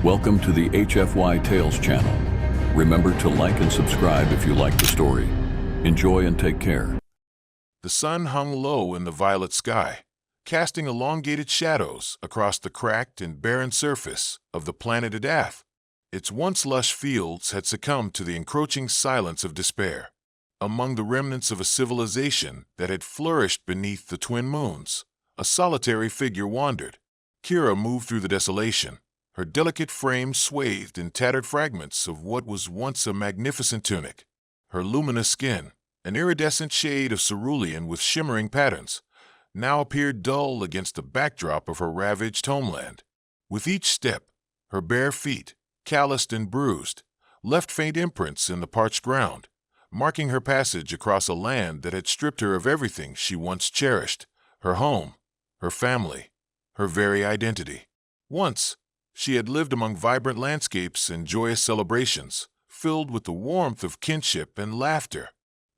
Welcome to the HFY Tales channel. Remember to like and subscribe if you like the story. Enjoy and take care. The sun hung low in the violet sky, casting elongated shadows across the cracked and barren surface of the planet Adath. Its once lush fields had succumbed to the encroaching silence of despair. Among the remnants of a civilization that had flourished beneath the twin moons, a solitary figure wandered. Kira moved through the desolation, her delicate frame swathed in tattered fragments of what was once a magnificent tunic. Her luminous skin, an iridescent shade of cerulean with shimmering patterns, now appeared dull against the backdrop of her ravaged homeland. With each step, her bare feet, calloused and bruised, left faint imprints in the parched ground, marking her passage across a land that had stripped her of everything she once cherished: her home, her family, her very identity. Once, she had lived among vibrant landscapes and joyous celebrations, filled with the warmth of kinship and laughter.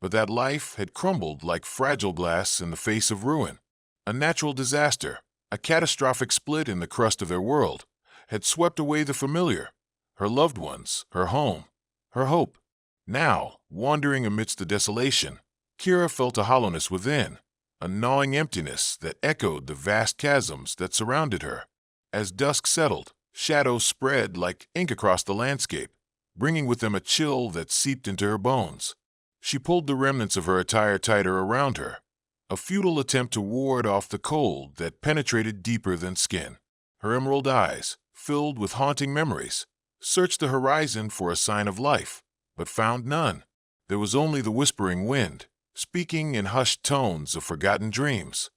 But that life had crumbled like fragile glass in the face of ruin. A natural disaster, a catastrophic split in the crust of their world, had swept away the familiar, her loved ones, her home, her hope. Now, wandering amidst the desolation, Kira felt a hollowness within, a gnawing emptiness that echoed the vast chasms that surrounded her. As dusk settled, shadows spread like ink across the landscape, bringing with them a chill that seeped into her bones. She pulled the remnants of her attire tighter around her, a futile attempt to ward off the cold that penetrated deeper than skin. Her emerald eyes, filled with haunting memories, searched the horizon for a sign of life, but found none. There was only the whispering wind, speaking in hushed tones of forgotten dreams.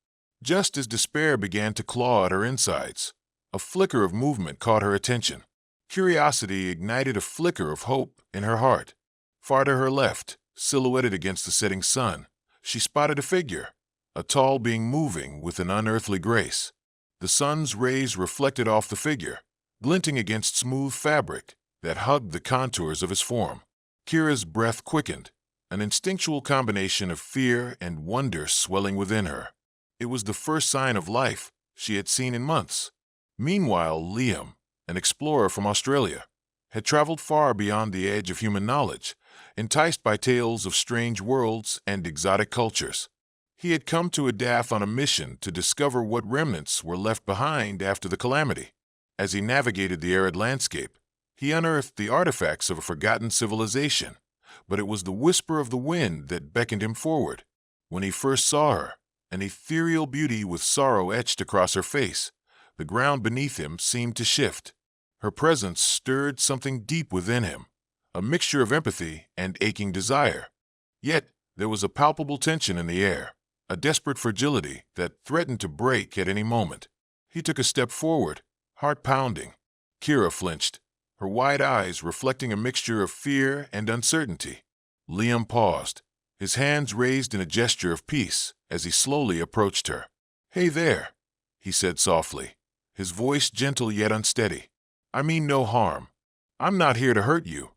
Just as despair began to claw at her insides, a flicker of movement caught her attention. Curiosity ignited a flicker of hope in her heart. Far to her left, silhouetted against the setting sun, she spotted a figure, a tall being moving with an unearthly grace. The sun's rays reflected off the figure, glinting against smooth fabric that hugged the contours of his form. Kira's breath quickened, an instinctual combination of fear and wonder swelling within her. It was the first sign of life she had seen in months. Meanwhile, Liam, an explorer from Australia, had traveled far beyond the edge of human knowledge, enticed by tales of strange worlds and exotic cultures. He had come to Adath on a mission to discover what remnants were left behind after the calamity. As he navigated the arid landscape, he unearthed the artifacts of a forgotten civilization, but it was the whisper of the wind that beckoned him forward. When he first saw her, an ethereal beauty with sorrow etched across her face, the ground beneath him seemed to shift. Her presence stirred something deep within him, a mixture of empathy and aching desire. Yet there was a palpable tension in the air, a desperate fragility that threatened to break at any moment. He took a step forward, heart pounding. Kira flinched, her wide eyes reflecting a mixture of fear and uncertainty. Liam paused, his hands raised in a gesture of peace as he slowly approached her. "Hey there," he said softly, his voice gentle yet unsteady. "I mean no harm. I'm not here to hurt you."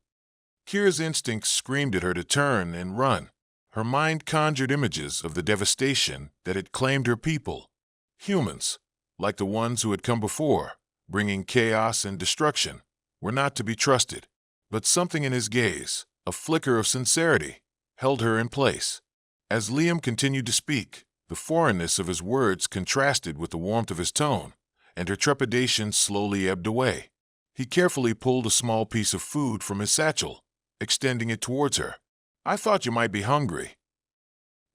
Kira's instincts screamed at her to turn and run. Her mind conjured images of the devastation that had claimed her people. Humans, like the ones who had come before, bringing chaos and destruction, were not to be trusted. But something in his gaze, a flicker of sincerity, held her in place. As Liam continued to speak, the foreignness of his words contrasted with the warmth of his tone, and her trepidation slowly ebbed away. He carefully pulled a small piece of food from his satchel, extending it towards her. "I thought you might be hungry."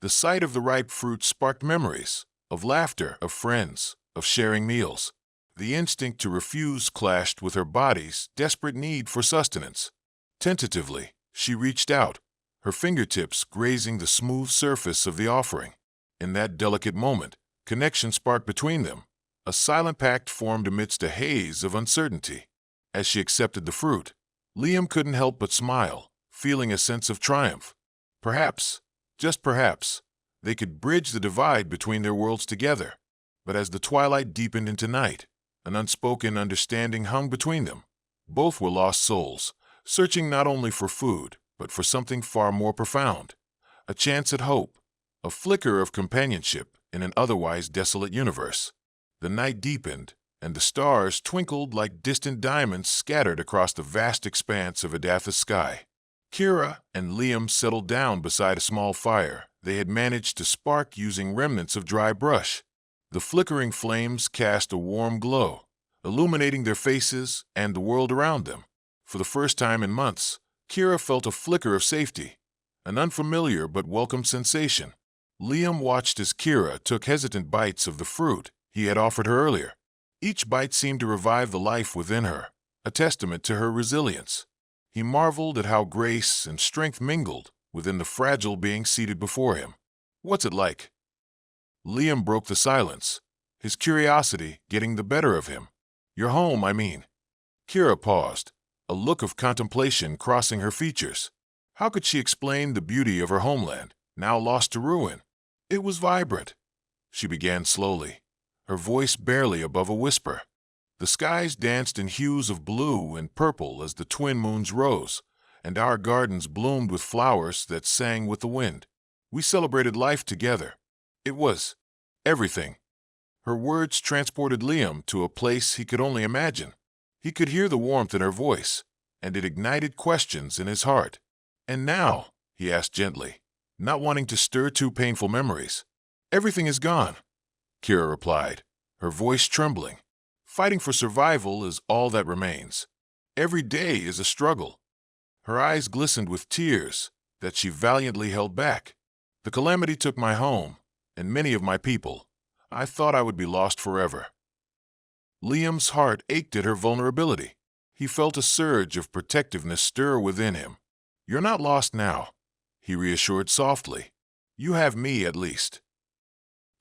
The sight of the ripe fruit sparked memories, of laughter, of friends, of sharing meals. The instinct to refuse clashed with her body's desperate need for sustenance. Tentatively, she reached out, her fingertips grazing the smooth surface of the offering. In that delicate moment, connection sparked between them. A silent pact formed amidst a haze of uncertainty. As she accepted the fruit, Liam couldn't help but smile, feeling a sense of triumph. Perhaps, just perhaps, they could bridge the divide between their worlds together. But as the twilight deepened into night, an unspoken understanding hung between them. Both were lost souls, searching not only for food, but for something far more profound. A chance at hope, a flicker of companionship in an otherwise desolate universe. The night deepened, and the stars twinkled like distant diamonds scattered across the vast expanse of Adatha's sky. Kira and Liam settled down beside a small fire they had managed to spark using remnants of dry brush. The flickering flames cast a warm glow, illuminating their faces and the world around them. For the first time in months, Kira felt a flicker of safety, an unfamiliar but welcome sensation. Liam watched as Kira took hesitant bites of the fruit he had offered her earlier. Each bite seemed to revive the life within her, a testament to her resilience. He marveled at how grace and strength mingled within the fragile being seated before him. "What's it like?" Liam broke the silence, his curiosity getting the better of him. "Your home, I mean." Kira paused, a look of contemplation crossing her features. How could she explain the beauty of her homeland, now lost to ruin? It was vibrant. She began slowly, her voice barely above a whisper. The skies danced in hues of blue and purple as the twin moons rose, and our gardens bloomed with flowers that sang with the wind. We celebrated life together. It was everything. Her words transported Liam to a place he could only imagine. He could hear the warmth in her voice, and it ignited questions in his heart. "And now?" he asked gently, not wanting to stir too painful memories. "Everything is gone," Kira replied, her voice trembling. "Fighting for survival is all that remains. Every day is a struggle." Her eyes glistened with tears that she valiantly held back. "The calamity took my home, and many of my people. I thought I would be lost forever." Liam's heart ached at her vulnerability. He felt a surge of protectiveness stir within him. "You're not lost now," he reassured softly. "You have me, at least."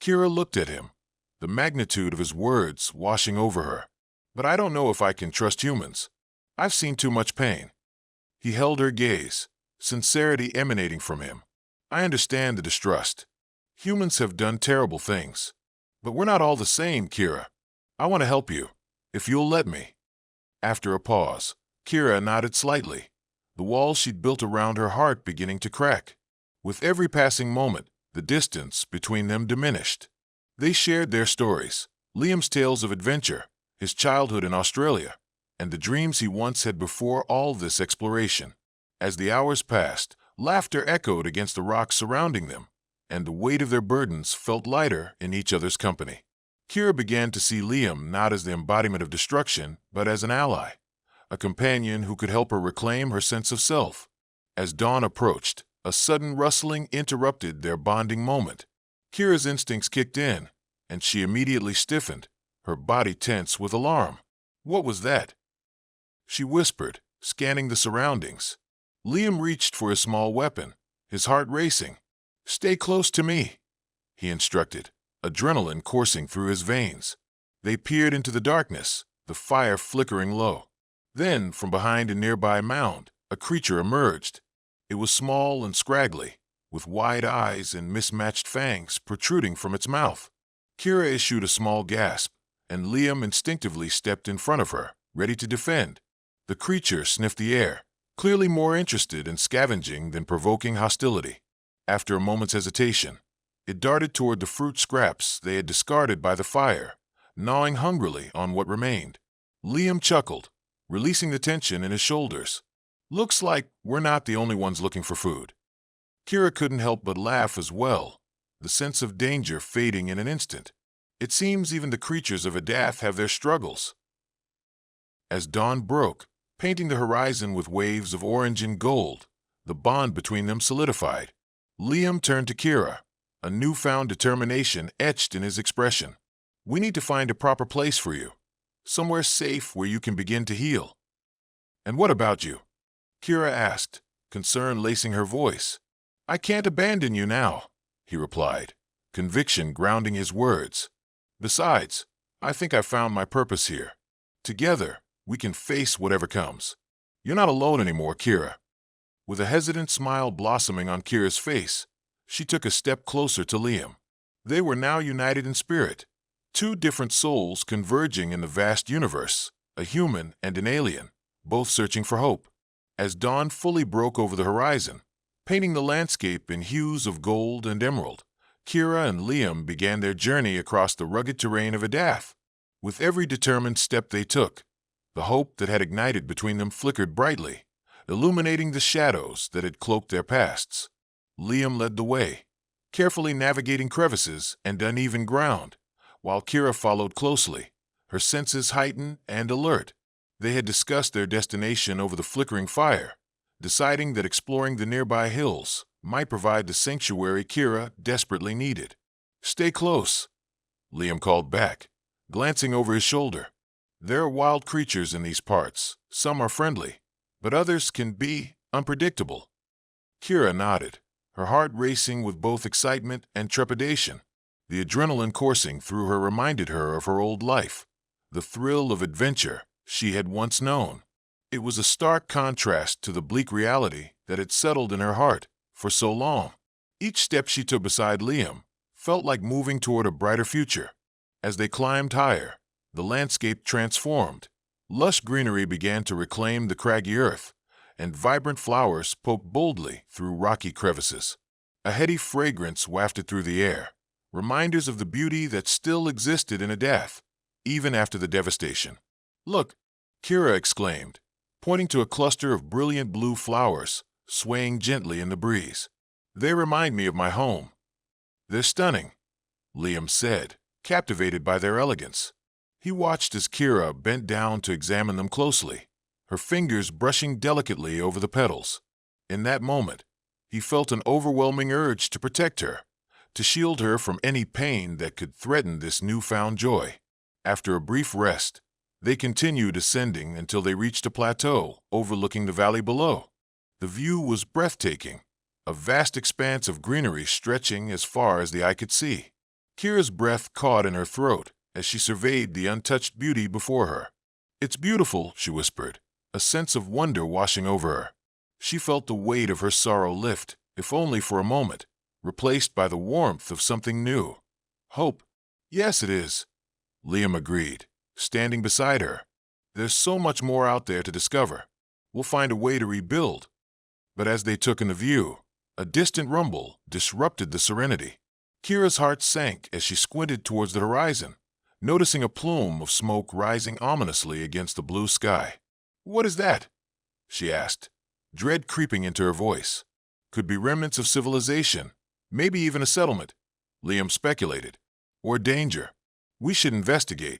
Kira looked at him, the magnitude of his words washing over her. "But I don't know if I can trust humans. I've seen too much pain." He held her gaze, sincerity emanating from him. "I understand the distrust. Humans have done terrible things. But we're not all the same, Kira. I want to help you, if you'll let me." After a pause, Kira nodded slightly, the wall she'd built around her heart beginning to crack. With every passing moment, the distance between them diminished. They shared their stories, Liam's tales of adventure, his childhood in Australia, and the dreams he once had before all this exploration. As the hours passed, laughter echoed against the rocks surrounding them, and the weight of their burdens felt lighter in each other's company. Kira began to see Liam not as the embodiment of destruction, but as an ally, a companion who could help her reclaim her sense of self. As dawn approached, a sudden rustling interrupted their bonding moment. Kira's instincts kicked in, and she immediately stiffened, her body tense with alarm. "What was that?" she whispered, scanning the surroundings. Liam reached for his small weapon, his heart racing. "Stay close to me," he instructed, adrenaline coursing through his veins. They peered into the darkness, the fire flickering low. Then, from behind a nearby mound, a creature emerged. It was small and scraggly, with wide eyes and mismatched fangs protruding from its mouth. Kira issued a small gasp, and Liam instinctively stepped in front of her, ready to defend. The creature sniffed the air, clearly more interested in scavenging than provoking hostility. After a moment's hesitation, it darted toward the fruit scraps they had discarded by the fire, gnawing hungrily on what remained. Liam chuckled, releasing the tension in his shoulders. "Looks like we're not the only ones looking for food." Kira couldn't help but laugh as well, the sense of danger fading in an instant. It seems even the creatures of Adath have their struggles. As dawn broke, painting the horizon with waves of orange and gold, the bond between them solidified. Liam turned to Kira, a newfound determination etched in his expression. "We need to find a proper place for you, somewhere safe where you can begin to heal." "And what about you?" Kira asked, concern lacing her voice. "I can't abandon you now," he replied, conviction grounding his words. "Besides, I think I've found my purpose here. Together, we can face whatever comes. You're not alone anymore, Kira." With a hesitant smile blossoming on Kira's face, she took a step closer to Liam. They were now united in spirit, two different souls converging in the vast universe, a human and an alien, both searching for hope. As dawn fully broke over the horizon, painting the landscape in hues of gold and emerald, Kira and Liam began their journey across the rugged terrain of Adath. With every determined step they took, the hope that had ignited between them flickered brightly, illuminating the shadows that had cloaked their pasts. Liam led the way, carefully navigating crevices and uneven ground, while Kira followed closely, her senses heightened and alert. They had discussed their destination over the flickering fire, deciding that exploring the nearby hills might provide the sanctuary Kira desperately needed. "Stay close," Liam called back, glancing over his shoulder. "There are wild creatures in these parts. Some are friendly, but others can be unpredictable." Kira nodded, her heart racing with both excitement and trepidation. The adrenaline coursing through her reminded her of her old life, the thrill of adventure she had once known. It was a stark contrast to the bleak reality that had settled in her heart for so long. Each step she took beside Liam felt like moving toward a brighter future. As they climbed higher, the landscape transformed. Lush greenery began to reclaim the craggy earth, and vibrant flowers poked boldly through rocky crevices. A heady fragrance wafted through the air, reminders of the beauty that still existed in Adath, even after the devastation. "Look," Kira exclaimed, pointing to a cluster of brilliant blue flowers swaying gently in the breeze. "They remind me of my home." "They're stunning," Liam said, captivated by their elegance. He watched as Kira bent down to examine them closely, her fingers brushing delicately over the petals. In that moment, he felt an overwhelming urge to protect her, to shield her from any pain that could threaten this newfound joy. After a brief rest, they continued ascending until they reached a plateau overlooking the valley below. The view was breathtaking, a vast expanse of greenery stretching as far as the eye could see. Kira's breath caught in her throat as she surveyed the untouched beauty before her. "It's beautiful," she whispered, a sense of wonder washing over her. She felt the weight of her sorrow lift, if only for a moment, replaced by the warmth of something new. "Hope." "Yes, it is," Liam agreed, standing beside her. "There's so much more out there to discover. We'll find a way to rebuild." But as they took in the view, a distant rumble disrupted the serenity. Kira's heart sank as she squinted towards the horizon, noticing a plume of smoke rising ominously against the blue sky. "What is that?" she asked, dread creeping into her voice. "Could be remnants of civilization, maybe even a settlement," Liam speculated. "Or danger. We should investigate."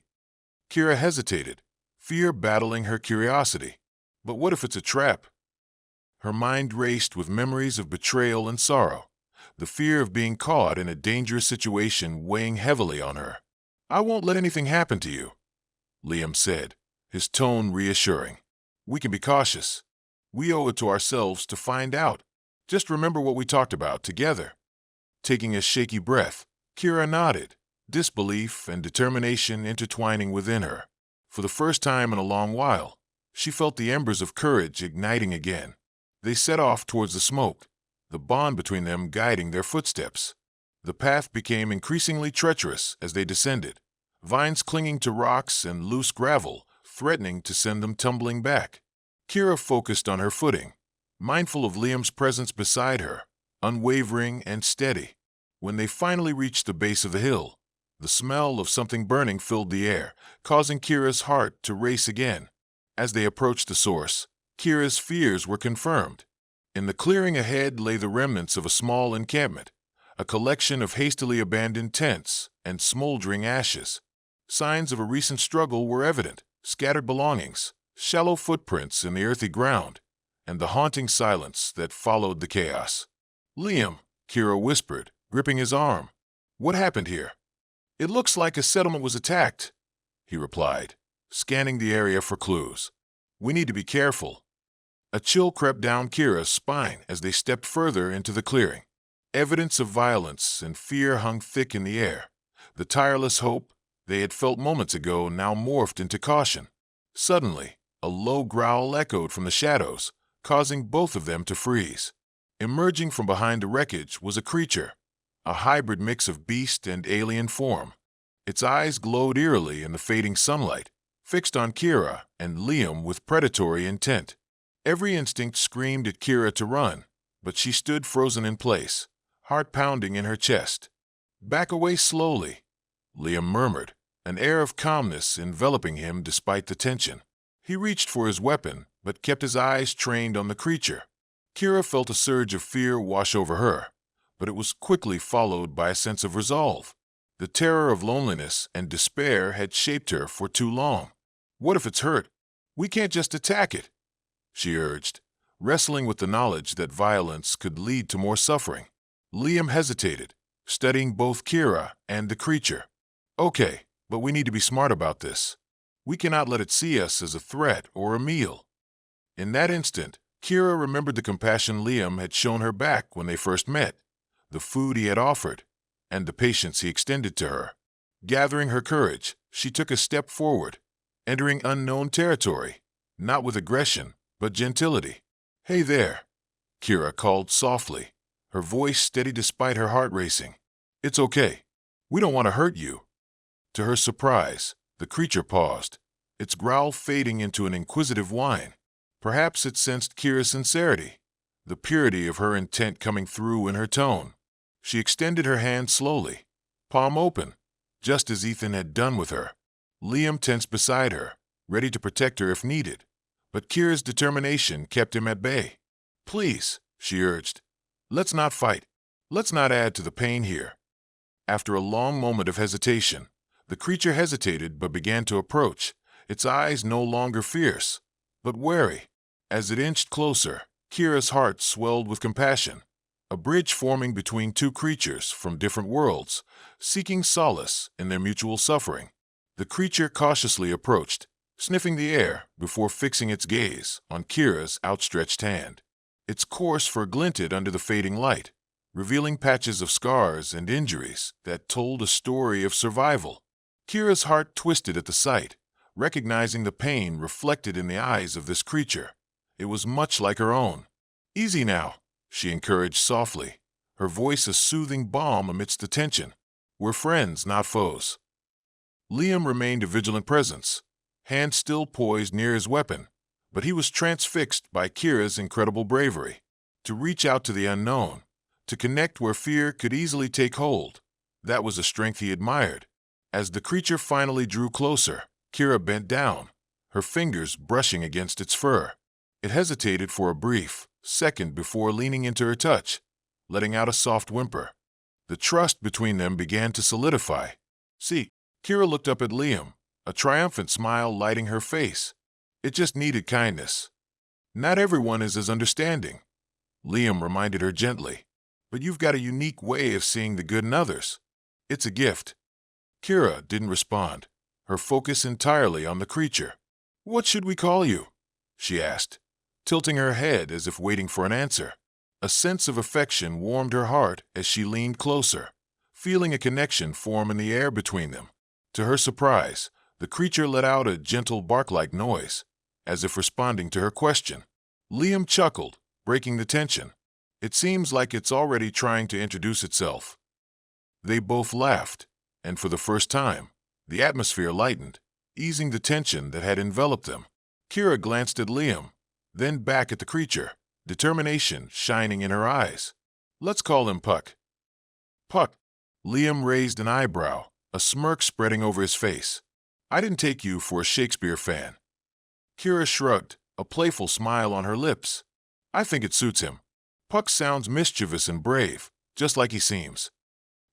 Kira hesitated, fear battling her curiosity. But what if it's a trap? Her mind raced with memories of betrayal and sorrow, the fear of being caught in a dangerous situation weighing heavily on her. "I won't let anything happen to you," Liam said, his tone reassuring. "We can be cautious. We owe it to ourselves to find out. Just remember what we talked about together." Taking a shaky breath, Kira nodded, disbelief and determination intertwining within her. For the first time in a long while, she felt the embers of courage igniting again. They set off towards the smoke, the bond between them guiding their footsteps. The path became increasingly treacherous as they descended, vines clinging to rocks and loose gravel, threatening to send them tumbling back. Kira focused on her footing, mindful of Liam's presence beside her, unwavering and steady. When they finally reached the base of the hill, the smell of something burning filled the air, causing Kira's heart to race again. As they approached the source, Kira's fears were confirmed. In the clearing ahead lay the remnants of a small encampment, a collection of hastily abandoned tents and smoldering ashes. Signs of a recent struggle were evident: scattered belongings, shallow footprints in the earthy ground, and the haunting silence that followed the chaos. "Liam," Kira whispered, gripping his arm. "What happened here?" "It looks like a settlement was attacked," he replied, scanning the area for clues. "We need to be careful." A chill crept down Kira's spine as they stepped further into the clearing. Evidence of violence and fear hung thick in the air. The tireless hope they had felt moments ago now morphed into caution. Suddenly, a low growl echoed from the shadows, causing both of them to freeze. Emerging from behind the wreckage was a creature, a hybrid mix of beast and alien form. Its eyes glowed eerily in the fading sunlight, fixed on Kira and Liam with predatory intent. Every instinct screamed at Kira to run, but she stood frozen in place, heart pounding in her chest. "Back away slowly," Liam murmured, an air of calmness enveloping him despite the tension. He reached for his weapon, but kept his eyes trained on the creature. Kira felt a surge of fear wash over her, but it was quickly followed by a sense of resolve. The terror of loneliness and despair had shaped her for too long. What if it's hurt? We can't just attack it, she urged, wrestling with the knowledge that violence could lead to more suffering. Liam hesitated, studying both Kira and the creature. Okay, but we need to be smart about this. We cannot let it see us as a threat or a meal. In that instant, Kira remembered the compassion Liam had shown her back when they first met, the food he had offered, and the patience he extended to her. Gathering her courage, she took a step forward, entering unknown territory, not with aggression, but gentility. "Hey there," Kira called softly, her voice steady despite her heart racing. "It's okay. We don't want to hurt you." To her surprise, the creature paused, its growl fading into an inquisitive whine. Perhaps it sensed Kira's sincerity, the purity of her intent coming through in her tone. She extended her hand slowly, palm open, just as Ethan had done with her. Liam tensed beside her, ready to protect her if needed, but Kira's determination kept him at bay. "Please," she urged, "let's not fight. Let's not add to the pain here." After a long moment of hesitation, the creature hesitated but began to approach, its eyes no longer fierce, but wary. As it inched closer, Kira's heart swelled with compassion, a bridge forming between two creatures from different worlds, seeking solace in their mutual suffering. The creature cautiously approached, sniffing the air before fixing its gaze on Kira's outstretched hand. Its coarse fur glinted under the fading light, revealing patches of scars and injuries that told a story of survival. Kira's heart twisted at the sight, recognizing the pain reflected in the eyes of this creature. It was much like her own. "Easy now," she encouraged softly, her voice a soothing balm amidst the tension. "We're friends, not foes." Liam remained a vigilant presence, hand still poised near his weapon, but he was transfixed by Kira's incredible bravery. To reach out to the unknown, to connect where fear could easily take hold, that was a strength he admired. As the creature finally drew closer, Kira bent down, her fingers brushing against its fur. It hesitated for a brief second before leaning into her touch, letting out a soft whimper. The trust between them began to solidify. "See," Kira looked up at Liam, a triumphant smile lighting her face. "It just needed kindness. Not everyone is as understanding," Liam reminded her gently, "but you've got a unique way of seeing the good in others. It's a gift." Kira didn't respond, her focus entirely on the creature. "What should we call you?" she asked, tilting her head as if waiting for an answer. A sense of affection warmed her heart as she leaned closer, feeling a connection form in the air between them. To her surprise, the creature let out a gentle bark-like noise, as if responding to her question. Liam chuckled, breaking the tension. "It seems like it's already trying to introduce itself." They both laughed, and for the first time, the atmosphere lightened, easing the tension that had enveloped them. Kira glanced at Liam, then back at the creature, determination shining in her eyes. "Let's call him Puck." "Puck." Liam raised an eyebrow, a smirk spreading over his face. "I didn't take you for a Shakespeare fan." Kira shrugged, a playful smile on her lips. "I think it suits him. Puck sounds mischievous and brave, just like he seems."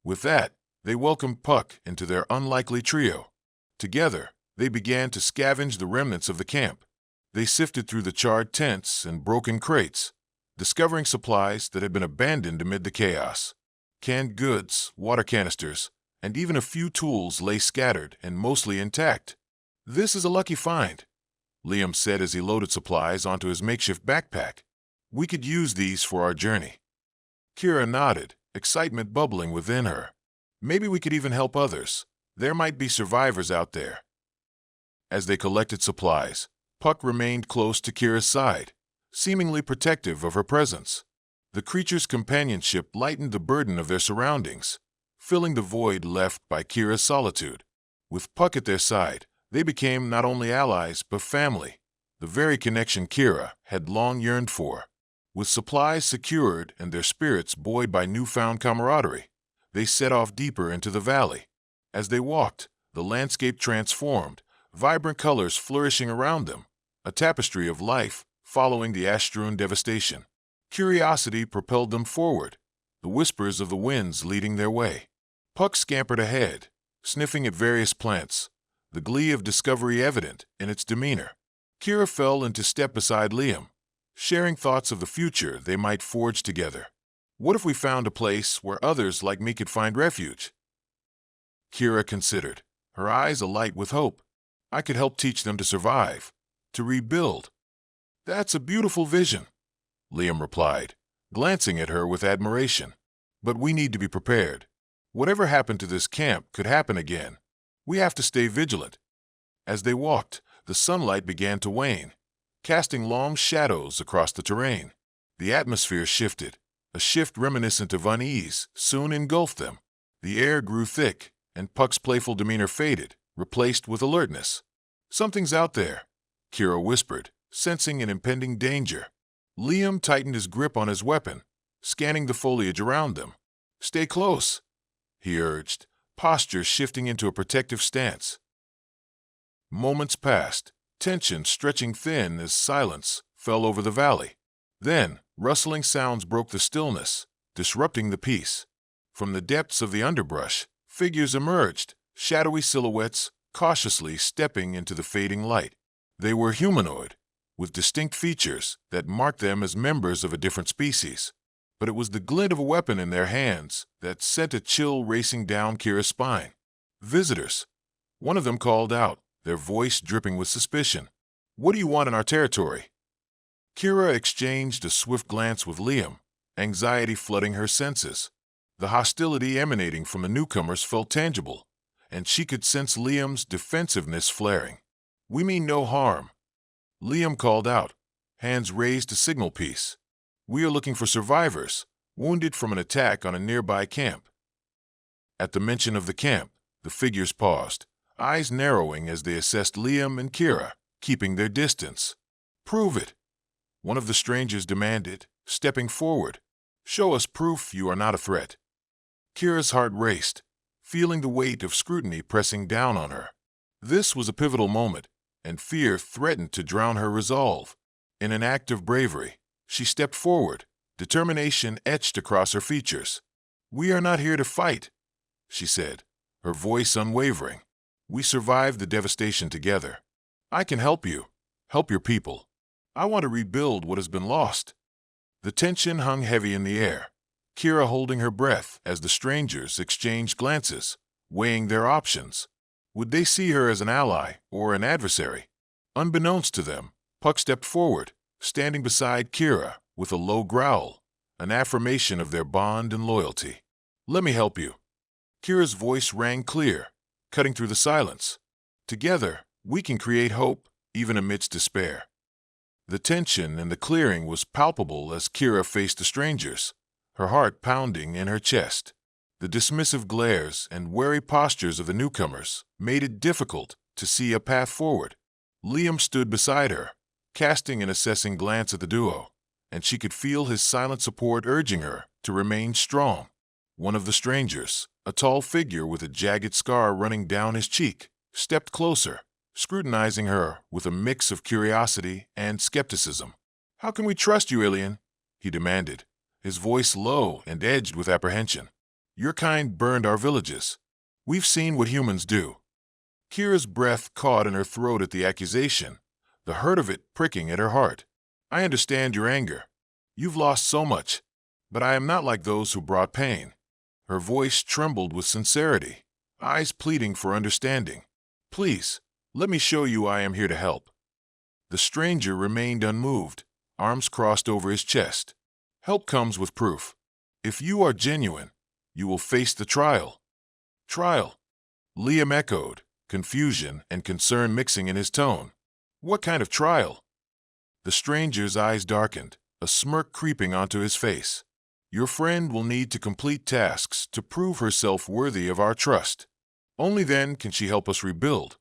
With that, they welcomed Puck into their unlikely trio. Together, they began to scavenge the remnants of the camp. They sifted through the charred tents and broken crates, discovering supplies that had been abandoned amid the chaos. Canned goods, water canisters, and even a few tools lay scattered and mostly intact. "This is a lucky find," Liam said as he loaded supplies onto his makeshift backpack. "We could use these for our journey." Kira nodded, excitement bubbling within her. Maybe we could even help others. There might be survivors out there. As they collected supplies, Puck remained close to Kira's side, seemingly protective of her presence. The creature's companionship lightened the burden of their surroundings, filling the void left by Kira's solitude. With Puck at their side, they became not only allies but family, the very connection Kira had long yearned for. With supplies secured and their spirits buoyed by newfound camaraderie, they set off deeper into the valley. As they walked, The landscape transformed, vibrant colors flourishing around them, a tapestry of life following the ash-strewn devastation. Curiosity propelled them forward, the whispers of the winds leading their way. Puck scampered ahead, sniffing at various plants, the glee of discovery evident in its demeanor. Kira fell into step beside Liam, sharing thoughts of the future they might forge together. What if we found a place where others like me could find refuge? Kira considered, her eyes alight with hope. I could help teach them to survive, to rebuild. That's a beautiful vision, Liam replied, glancing at her with admiration. But we need to be prepared. Whatever happened to this camp could happen again. We have to stay vigilant. As they walked, the sunlight began to wane, casting long shadows across the terrain. The atmosphere shifted. A shift reminiscent of unease soon engulfed them. The air grew thick, and Puck's playful demeanor faded, replaced with alertness. Something's out there, Kira whispered, sensing an impending danger. Liam tightened his grip on his weapon, scanning the foliage around them. Stay close, he urged, posture shifting into a protective stance. Moments passed, tension stretching thin as silence fell over the valley. Then, rustling sounds broke the stillness, disrupting the peace. From the depths of the underbrush, figures emerged, shadowy silhouettes, cautiously stepping into the fading light. They were humanoid, with distinct features that marked them as members of a different species. But it was the glint of a weapon in their hands that sent a chill racing down Kira's spine. Visitors. One of them called out, their voice dripping with suspicion. What do you want in our territory? Kira exchanged a swift glance with Liam, anxiety flooding her senses. The hostility emanating from the newcomers felt tangible, and she could sense Liam's defensiveness flaring. We mean no harm, Liam called out, hands raised to signal peace. We are looking for survivors, wounded from an attack on a nearby camp. At the mention of the camp, the figures paused, eyes narrowing as they assessed Liam and Kira, keeping their distance. Prove it, one of the strangers demanded, stepping forward. Show us proof you are not a threat. Kira's heart raced, feeling the weight of scrutiny pressing down on her. This was a pivotal moment, and fear threatened to drown her resolve. In an act of bravery, she stepped forward, determination etched across her features. We are not here to fight, she said, her voice unwavering. We survived the devastation together. I can help you, help your people. I want to rebuild what has been lost. The tension hung heavy in the air, Kira holding her breath as the strangers exchanged glances, weighing their options. Would they see her as an ally or an adversary? Unbeknownst to them, Puck stepped forward, standing beside Kira with a low growl, an affirmation of their bond and loyalty. Let me help you. Kira's voice rang clear, cutting through the silence. Together, we can create hope, even amidst despair. The tension in the clearing was palpable as Kira faced the strangers, her heart pounding in her chest. The dismissive glares and wary postures of the newcomers made it difficult to see a path forward. Liam stood beside her, casting an assessing glance at the duo, and she could feel his silent support urging her to remain strong. One of the strangers, a tall figure with a jagged scar running down his cheek, stepped closer, scrutinizing her with a mix of curiosity and skepticism. How can we trust you, alien? He demanded, his voice low and edged with apprehension. Your kind burned our villages. We've seen what humans do. Kira's breath caught in her throat at the accusation, the hurt of it pricking at her heart. I understand your anger. You've lost so much, but I am not like those who brought pain. Her voice trembled with sincerity, eyes pleading for understanding. Please, let me show you I am here to help. The stranger remained unmoved, arms crossed over his chest. Help comes with proof. If you are genuine, you will face the trial. Trial? Liam echoed, confusion and concern mixing in his tone. What kind of trial? The stranger's eyes darkened, a smirk creeping onto his face. Your friend will need to complete tasks to prove herself worthy of our trust. Only then can she help us rebuild.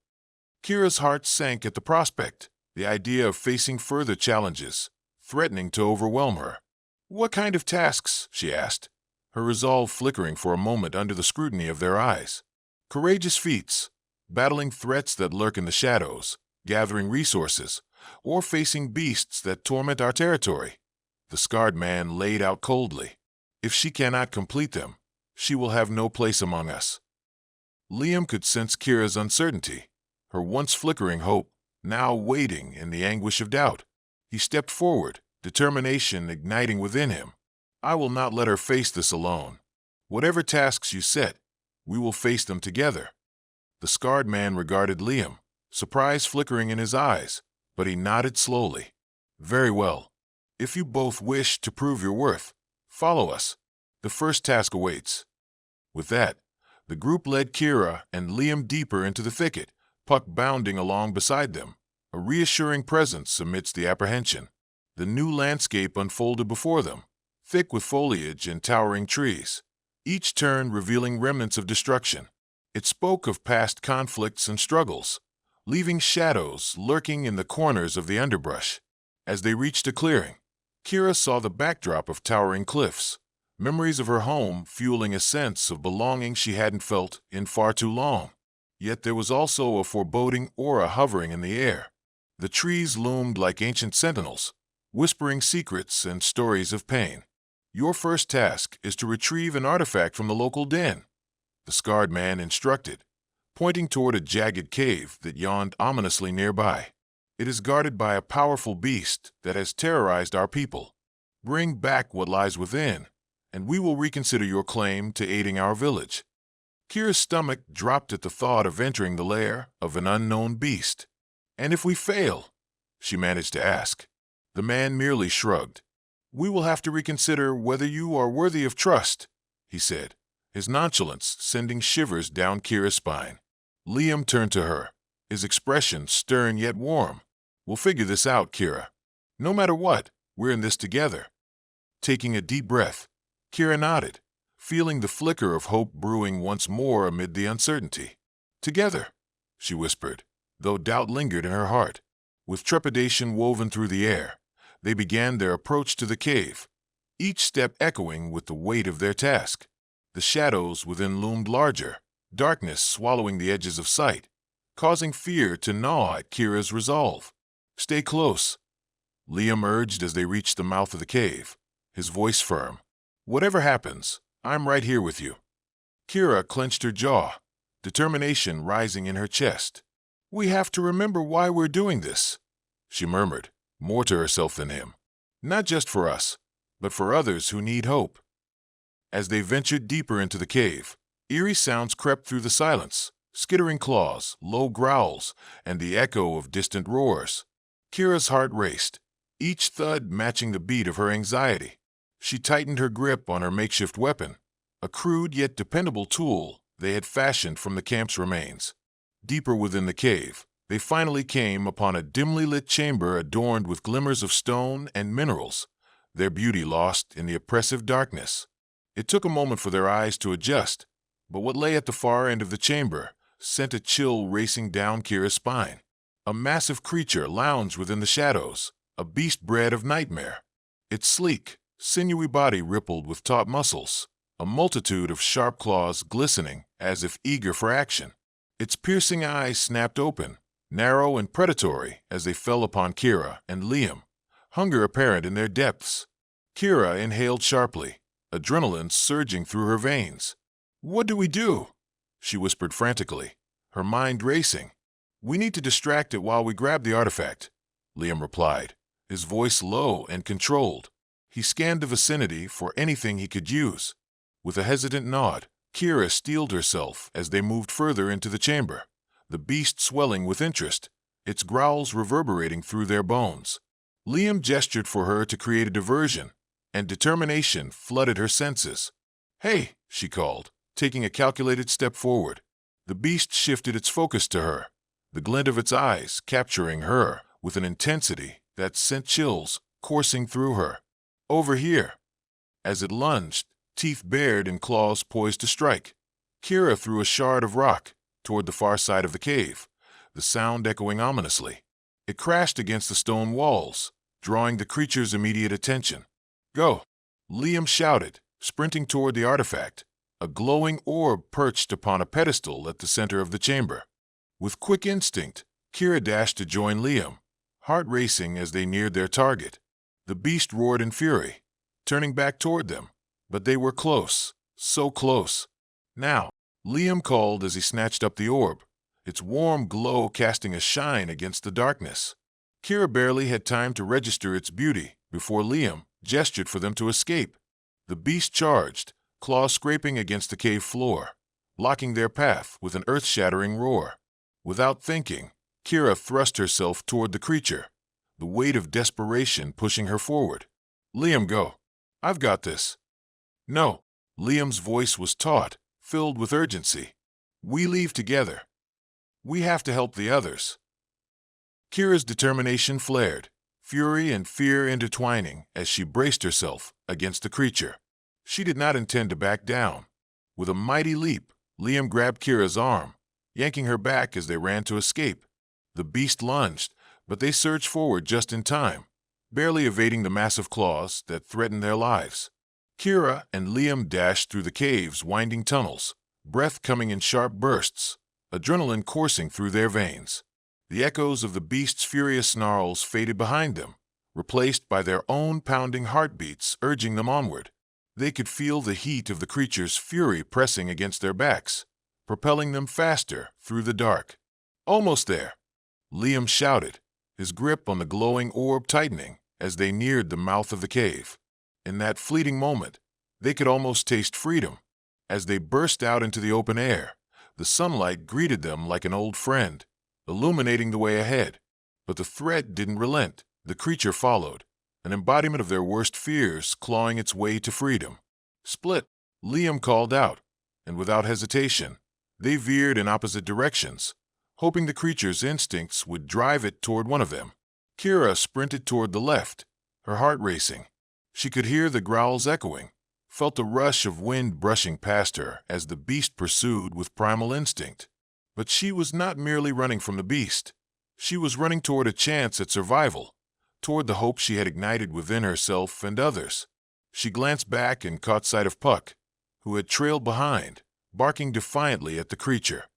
Kira's heart sank at the prospect, the idea of facing further challenges, threatening to overwhelm her. What kind of tasks? She asked, her resolve flickering for a moment under the scrutiny of their eyes. Courageous feats, battling threats that lurk in the shadows, gathering resources, or facing beasts that torment our territory. The scarred man laid out coldly. If she cannot complete them, she will have no place among us. Liam could sense Kira's uncertainty, her once flickering hope, now waiting in the anguish of doubt. He stepped forward, determination igniting within him. I will not let her face this alone. Whatever tasks you set, we will face them together. The scarred man regarded Liam, surprise flickering in his eyes, but he nodded slowly. Very well. If you both wish to prove your worth, follow us. The first task awaits. With that, the group led Kira and Liam deeper into the thicket, Puck bounding along beside them, a reassuring presence amidst the apprehension. The new landscape unfolded before them, thick with foliage and towering trees, each turn revealing remnants of destruction. It spoke of past conflicts and struggles, leaving shadows lurking in the corners of the underbrush. As they reached a clearing, Kira saw the backdrop of towering cliffs, memories of her home fueling a sense of belonging she hadn't felt in far too long. Yet there was also a foreboding aura hovering in the air. The trees loomed like ancient sentinels, whispering secrets and stories of pain. Your first task is to retrieve an artifact from the local den, the scarred man instructed, pointing toward a jagged cave that yawned ominously nearby. It is guarded by a powerful beast that has terrorized our people. Bring back what lies within, and we will reconsider your claim to aiding our village. Kira's stomach dropped at the thought of entering the lair of an unknown beast. And if we fail? She managed to ask. The man merely shrugged. We will have to reconsider whether you are worthy of trust, he said, his nonchalance sending shivers down Kira's spine. Liam turned to her, his expression stern yet warm. We'll figure this out, Kira. No matter what, we're in this together. Taking a deep breath, Kira nodded, feeling the flicker of hope brewing once more amid the uncertainty. Together, she whispered, though doubt lingered in her heart. With trepidation woven through the air, they began their approach to the cave, each step echoing with the weight of their task. The shadows within loomed larger, darkness swallowing the edges of sight, causing fear to gnaw at Kira's resolve. Stay close, Liam urged as they reached the mouth of the cave, his voice firm. Whatever happens, I'm right here with you. Kira clenched her jaw, determination rising in her chest. We have to remember why we're doing this, she murmured, more to herself than him. Not just for us, but for others who need hope. As they ventured deeper into the cave, eerie sounds crept through the silence, skittering claws, low growls, and the echo of distant roars. Kira's heart raced, each thud matching the beat of her anxiety. She tightened her grip on her makeshift weapon, a crude yet dependable tool they had fashioned from the camp's remains. Deeper within the cave, they finally came upon a dimly lit chamber adorned with glimmers of stone and minerals, their beauty lost in the oppressive darkness. It took a moment for their eyes to adjust, but what lay at the far end of the chamber sent a chill racing down Kira's spine. A massive creature lounged within the shadows, a beast bred of nightmare. Its sleek, sinewy body rippled with taut muscles, a multitude of sharp claws glistening as if eager for action. Its piercing eyes snapped open, narrow and predatory as they fell upon Kira and Liam, hunger apparent in their depths. Kira inhaled sharply, adrenaline surging through her veins. What do we do? She whispered frantically, her mind racing. We need to distract it while we grab the artifact, Liam replied, his voice low and controlled. He scanned the vicinity for anything he could use. With a hesitant nod, Kira steeled herself as they moved further into the chamber, the beast swelling with interest, its growls reverberating through their bones. Liam gestured for her to create a diversion, and determination flooded her senses. Hey, she called, taking a calculated step forward. The beast shifted its focus to her, the glint of its eyes capturing her with an intensity that sent chills coursing through her. Over here. As it lunged, teeth bared and claws poised to strike, Kira threw a shard of rock toward the far side of the cave, the sound echoing ominously. It crashed against the stone walls, drawing the creature's immediate attention. Go! Liam shouted, sprinting toward the artifact, a glowing orb perched upon a pedestal at the center of the chamber. With quick instinct, Kira dashed to join Liam, heart racing as they neared their target. The beast roared in fury, turning back toward them, but they were close, so close. Now, Liam called as he snatched up the orb, its warm glow casting a shine against the darkness. Kira barely had time to register its beauty before Liam gestured for them to escape. The beast charged, claws scraping against the cave floor, blocking their path with an earth-shattering roar. Without thinking, Kira thrust herself toward the creature, the weight of desperation pushing her forward. "Liam, go. I've got this." "No." Liam's voice was taut, filled with urgency. "We leave together. We have to help the others." Kira's determination flared, fury and fear intertwining as she braced herself against the creature. She did not intend to back down. With a mighty leap, Liam grabbed Kira's arm, yanking her back as they ran to escape. The beast lunged, but they surged forward just in time, barely evading the massive claws that threatened their lives. Kira and Liam dashed through the cave's winding tunnels, breath coming in sharp bursts, adrenaline coursing through their veins. The echoes of the beast's furious snarls faded behind them, replaced by their own pounding heartbeats urging them onward. They could feel the heat of the creature's fury pressing against their backs, propelling them faster through the dark. "Almost there," Liam shouted, his grip on the glowing orb tightening as they neared the mouth of the cave. In that fleeting moment, they could almost taste freedom. As they burst out into the open air, the sunlight greeted them like an old friend, illuminating the way ahead. But the threat didn't relent. The creature followed, an embodiment of their worst fears clawing its way to freedom. "Split," Liam called out, and without hesitation, they veered in opposite directions, hoping the creature's instincts would drive it toward one of them. Kira sprinted toward the left, her heart racing. She could hear the growls echoing, felt the rush of wind brushing past her as the beast pursued with primal instinct. But she was not merely running from the beast. She was running toward a chance at survival, toward the hope she had ignited within herself and others. She glanced back and caught sight of Puck, who had trailed behind, barking defiantly at the creature.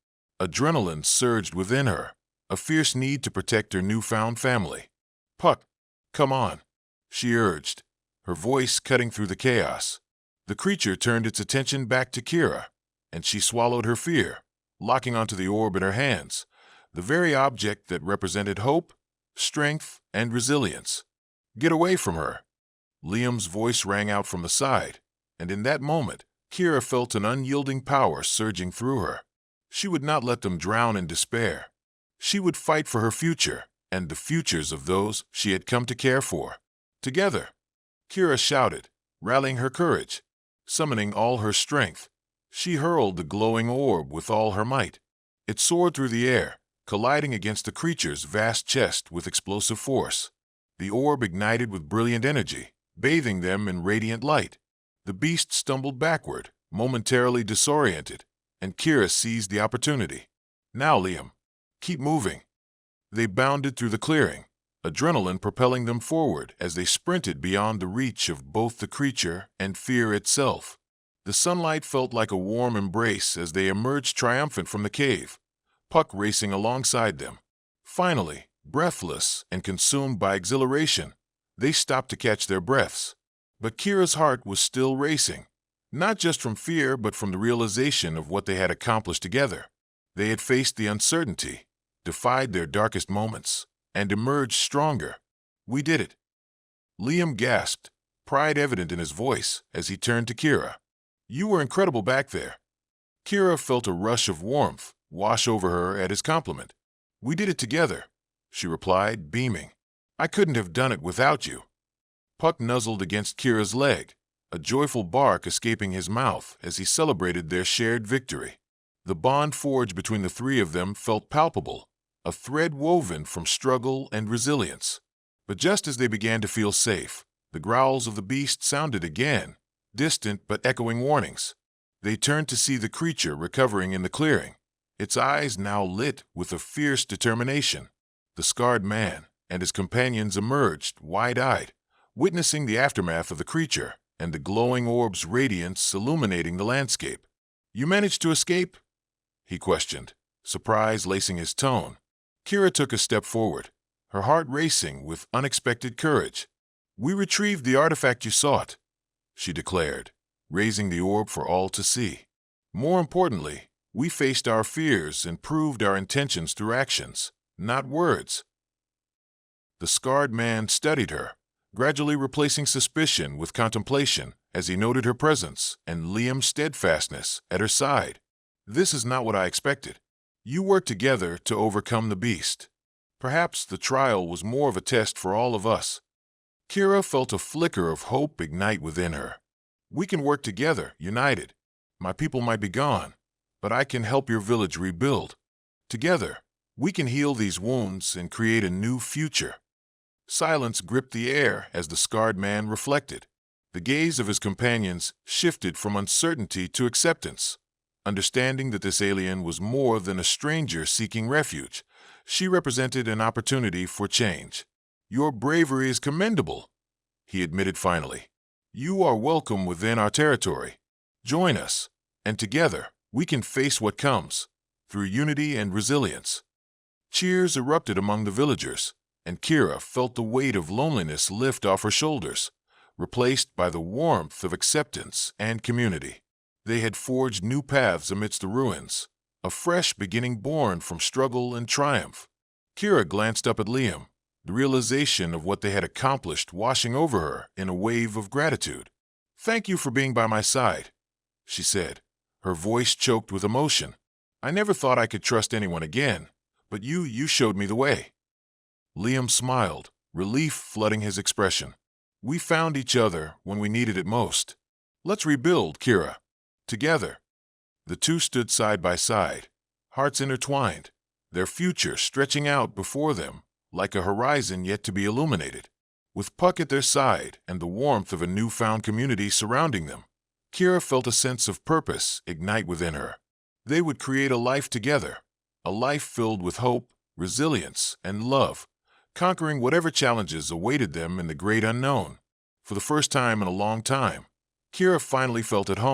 Adrenaline surged within her, a fierce need to protect her newfound family. "Puck, come on," she urged, her voice cutting through the chaos. The creature turned its attention back to Kira, and she swallowed her fear, locking onto the orb in her hands, the very object that represented hope, strength, and resilience. "Get away from her." Liam's voice rang out from the side, and in that moment, Kira felt an unyielding power surging through her. She would not let them drown in despair. She would fight for her future and the futures of those she had come to care for. Together, Kira shouted, rallying her courage. Summoning all her strength, she hurled the glowing orb with all her might. It soared through the air, colliding against the creature's vast chest with explosive force. The orb ignited with brilliant energy, bathing them in radiant light. The beast stumbled backward, momentarily disoriented, and Kira seized the opportunity. "Now, Liam, keep moving." They bounded through the clearing, adrenaline propelling them forward as they sprinted beyond the reach of both the creature and fear itself. The sunlight felt like a warm embrace as they emerged triumphant from the cave, Puck racing alongside them. Finally, breathless and consumed by exhilaration, they stopped to catch their breaths. But Kira's heart was still racing, not just from fear but from the realization of what they had accomplished together. They had faced the uncertainty, defied their darkest moments, and emerged stronger. "We did it." Liam gasped, pride evident in his voice as he turned to Kira. "You were incredible back there." Kira felt a rush of warmth wash over her at his compliment. "We did it together," she replied, beaming. "I couldn't have done it without you." Puck nuzzled against Kira's leg, a joyful bark escaping his mouth as he celebrated their shared victory. The bond forged between the three of them felt palpable, a thread woven from struggle and resilience. But just as they began to feel safe, the growls of the beast sounded again, distant but echoing warnings. They turned to see the creature recovering in the clearing, its eyes now lit with a fierce determination. The scarred man and his companions emerged wide-eyed, witnessing the aftermath of the creature and the glowing orb's radiance illuminating the landscape. "You managed to escape?" he questioned, surprise lacing his tone. Kira took a step forward, her heart racing with unexpected courage. "We retrieved the artifact you sought," she declared, raising the orb for all to see. "More importantly, we faced our fears and proved our intentions through actions, not words." The scarred man studied her, gradually replacing suspicion with contemplation as he noted her presence and Liam's steadfastness at her side. "This is not what I expected. You worked together to overcome the beast. Perhaps the trial was more of a test for all of us." Kira felt a flicker of hope ignite within her. "We can work together, united. My people might be gone, but I can help your village rebuild. Together, we can heal these wounds and create a new future." Silence gripped the air as the scarred man reflected. The gaze of his companions shifted from uncertainty to acceptance. Understanding that this alien was more than a stranger seeking refuge, she represented an opportunity for change. "Your bravery is commendable," he admitted finally. "You are welcome within our territory. Join us, and together we can face what comes, through unity and resilience." Cheers erupted among the villagers, and Kira felt the weight of loneliness lift off her shoulders, replaced by the warmth of acceptance and community. They had forged new paths amidst the ruins, a fresh beginning born from struggle and triumph. Kira glanced up at Liam, the realization of what they had accomplished washing over her in a wave of gratitude. "Thank you for being by my side," she said, her voice choked with emotion. "I never thought I could trust anyone again, but you showed me the way." Liam smiled, relief flooding his expression. "We found each other when we needed it most. Let's rebuild, Kira. Together." The two stood side by side, hearts intertwined, their future stretching out before them like a horizon yet to be illuminated. With Puck at their side and the warmth of a newfound community surrounding them, Kira felt a sense of purpose ignite within her. They would create a life together, a life filled with hope, resilience, and love, conquering whatever challenges awaited them in the great unknown. For the first time in a long time, Kira finally felt at home.